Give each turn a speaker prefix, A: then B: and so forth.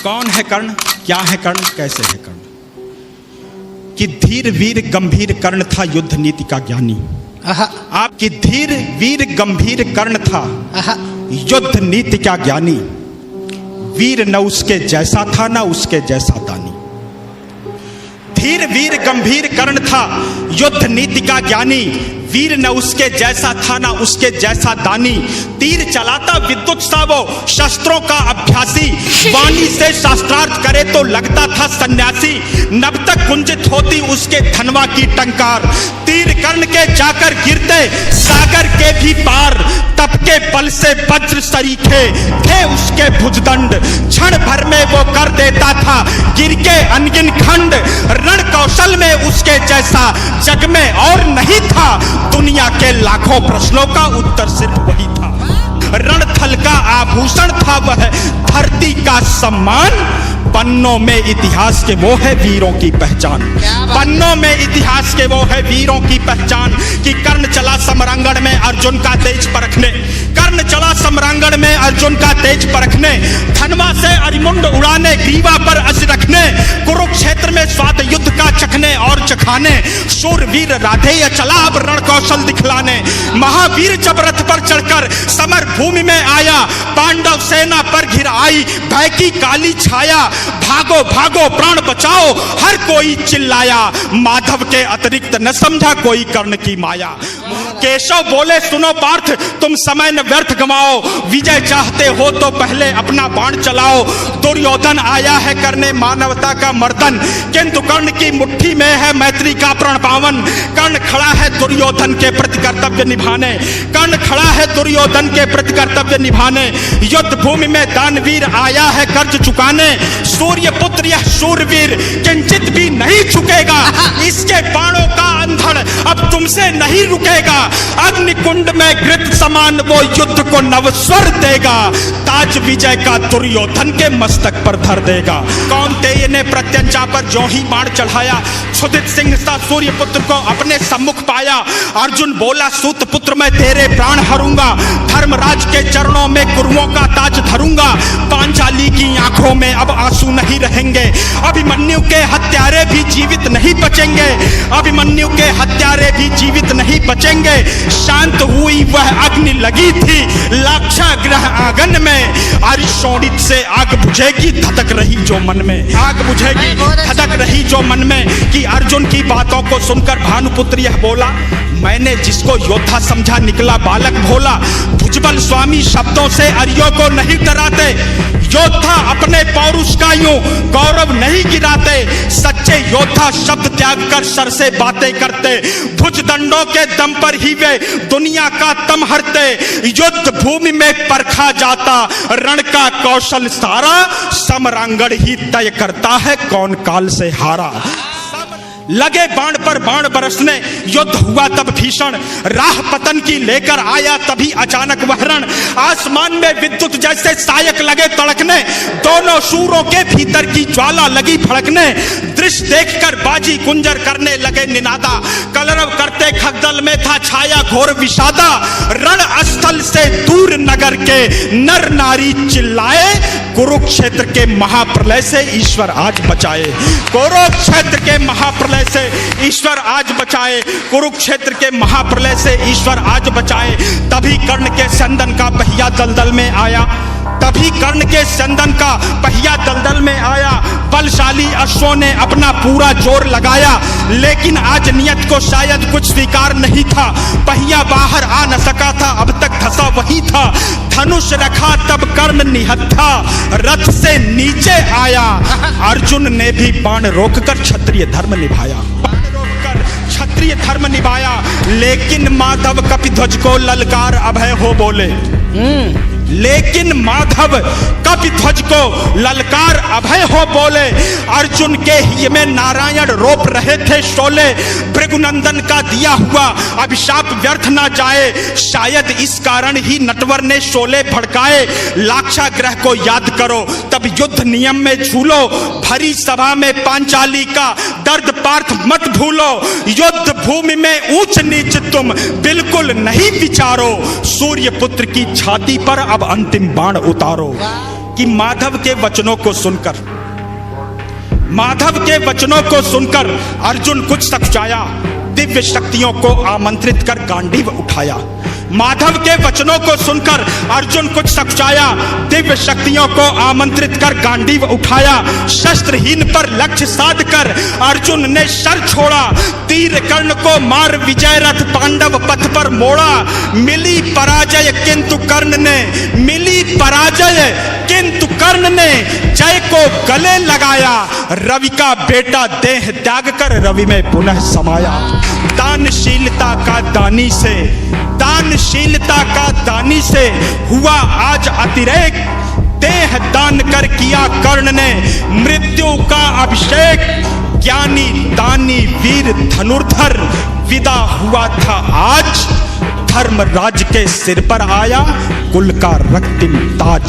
A: कौन है कर्ण, क्या है कर्ण, कैसे है कर्ण? कि धीर वीर गंभीर कर्ण था युद्ध नीति का ज्ञानी। आपकी धीर वीर गंभीर कर्ण था युद्ध नीति का ज्ञानी। वीर न उसके जैसा था न उसके जैसा दानी। धीर वीर गंभीर कर्ण था युद्ध नीति का ज्ञानी। वीर न उसके जैसा था ना उसके जैसा दानी। तीर चलाता विद्युत सा वो शस्त्रों का अभ्यासी। वाणी से शास्त्रार्थ करे तो लगता था सन्यासी। नभ तक कुंजित होती उसके धनवा की टंकार। तीर कर्ण के जाकर गिरते सागर के भी पार। तप के बल से वज्र सरीखे थे उसके भुजदंड। क्षण भर में वो कर देता था गिर के अनगिन खंड। रण कौशल में उसके जैसा जग में और नहीं था। दुनिया के लाखों प्रश्नों का उत्तर सिर्फ वही था। रणथल का आभूषण था वह धरती का सम्मान। पन्नों में इतिहास के वो है वीरों की पहचान। पन्नों में इतिहास के वो है वीरों की पहचान। कि कर्ण चला समरांगण में अर्जुन का तेज परखने। कर्ण चला समरांगण में अर्जुन का तेज परखने। धनवा से अरिमुंड उड़ाने ग्रीवा पर अस रखने। कुरुक्षेत्र में स्वाद युद्ध का चखने और चखाने। शूरवीर राधेय चला अब रण कौशल दिखलाने। महावीर जब रथ पर चढ़कर समर भूमि में आया। पांडव सेना पर घिर आई भय की काली छाया। भागो भागो प्राण बचाओ हर कोई चिल्लाया। माधव के अतिरिक्त न समझा कोई कर्ण की माया। केशव बोले सुनो पार्थ तुम समय न व्यर्थ गवाओ। विजय चाहते हो तो पहले अपना बाण चलाओ। दुर्योधन आया है करने मानवता का मर्दन। किंतु कर्ण की मुट्ठी में है मैत्री का प्रण पावन। कर्ण खड़ा है दुर्योधन के प्रति कर्तव्य निभाने। कर्ण खड़ा है दुर्योधन के प्रति कर्तव्य निभाने। युद्ध भूमि में दानवीर आया है कर्ज चुकाने। सूर्य पुत्र यह शूरवीर किंचित भी नहीं झुकेगा। इसके बाणों का अंधड़ अब तुमसे नहीं रुकेगा। अग्निकुंड में घृत समान वो युद्ध को नवस्वर देगा। ताज विजय का दुर्योधन के मस्तक पर धर देगा। कौन्तेय ने प्रत्यंचा पर जो ही बाण चढ़ाया। क्षुधित सिंह सा सूर्य पुत्र को अपने सम्मुख पाया। अर्जुन बोला सूत पुत्र मैं तेरे प्राण हरूंगा। धर्मराज के चरणों में कुरुओं का ताज धरूंगा। पांचाली की आंखों में अब आंसू नहीं रहेंगे। अभिमन्यु के हत्यारे भी जीवित नहीं बचेंगे। अभिमन्यु के हत्यारे भी जीवित नहीं बचेंगे। शांत हुई वह अग्नि लगी थी लाक्षागृह आंगन में। अरिशोणित से आग बुझेगी धधक रही जो मन में। आग बुझेगी धधक रही जो मन में। कि अर्जुन की बातों को सुनकर भानुपुत्र यह बोला मैंने जिसको योद्धा समझा निकला बालक भोला। भुजबल स्वामी शब्दों से अरियों को नहीं डराते। योद्धा अपने पौरुष का यूं गौरव नहीं गिराते। सच्चे योद्धा शब्द त्याग कर सर से बातें करते। भुजदंडों के दम पर ही वे दुनिया का तम हरते। युद्ध भूमि में परखा जाता रण का कौशल सारा। समरांगण ही तय करता है कौन काल से हारा। लगे बाण पर बाण बरसने युद्ध हुआ तब भीषण। राह पतन की लेकर आया तभी अचानक वह रण। आसमान में विद्युत जैसे सायक लगे तड़कने। दोनों शूरों के भीतर की ज्वाला लगी भड़कने। दृश्य देखकर बाजी कुंजर करने लगे निनादा। कलरव करते खगदल में था छाया घोर विषादा। रण स्थल से दूर नगर के नर नारी चिल्लाए। कुरुक्षेत्र के महाप्रलय से ईश्वर आज बचाए। कुरुक्षेत्र के महाप्रलय से ईश्वर आज बचाए। कुरुक्षेत्र के महाप्रलय से ईश्वर आज बचाए। तभी कर्ण के चंदन का पहिया दलदल में आया। तभी कर्ण के चंदन का पहिया दलदल में आया। बलशाली अश्वों ने अपना पूरा जोर लगाया। लेकिन आज नियत को शायद कुछ स्वीकार नहीं था। पहिया बाहर आ न सका था अब तक धसा वही था। धनुष रखा तब कर्ण निहत्था रथ से नीचे आया। अर्जुन ने भी बाण रोककर क्षत्रिय धर्म निभाया। क्षत्रिय धर्म निभाया। लेकिन माधव कपिध्वज को ललकार अभय हो बोले। लेकिन माधव कपिध्वज को ललकार अभय हो बोले। अर्जुन के हिय में नारायण रोप रहे थे शोले। भृगुनंदन का दिया हुआ अभिशाप व्यर्थ ना जाए। शायद इस कारण ही नटवर ने शोले भड़काए। लाक्षागृह को याद करो तब युद्ध नियम में झूलो। भरी सभा में पांचाली का दर्द पार्थ मत भूलो। युद्ध भूमि में ऊंच नीच तुम बिल्कुल नहीं विचारो। सूर्य पुत्र की छाती पर अब अंतिम बाण उतारो। कि माधव के वचनों को सुनकर अर्जुन कुछ सकुचाया, दिव्य शक्तियों को आमंत्रित कर गांडीव उठाया। माधव के वचनों को सुनकर अर्जुन कुछ सकुचाया, दिव्य शक्तियों को आमंत्रित कर गांडीव उठाया। शस्त्रहीन पर लक्ष्य साध कर अर्जुन ने शर छोड़ा, तीर कर्ण को मार विजय रथ पांडव पथ पर मोड़ा। मिली पराजय किंतु कर्ण ने जय को गले लगाया। रवि का बेटा देह त्याग कर रवि में पुनः समाया। दानशीलता का दानी से हुआ आज अतिरेक, देह दान कर किया कर्ण ने मृत्यु का अभिषेक। ज्ञानी दानी वीर धनुर्धर विदा हुआ था आज, धर्मराज के सिर पर आया कुल का रक्तिम ताज।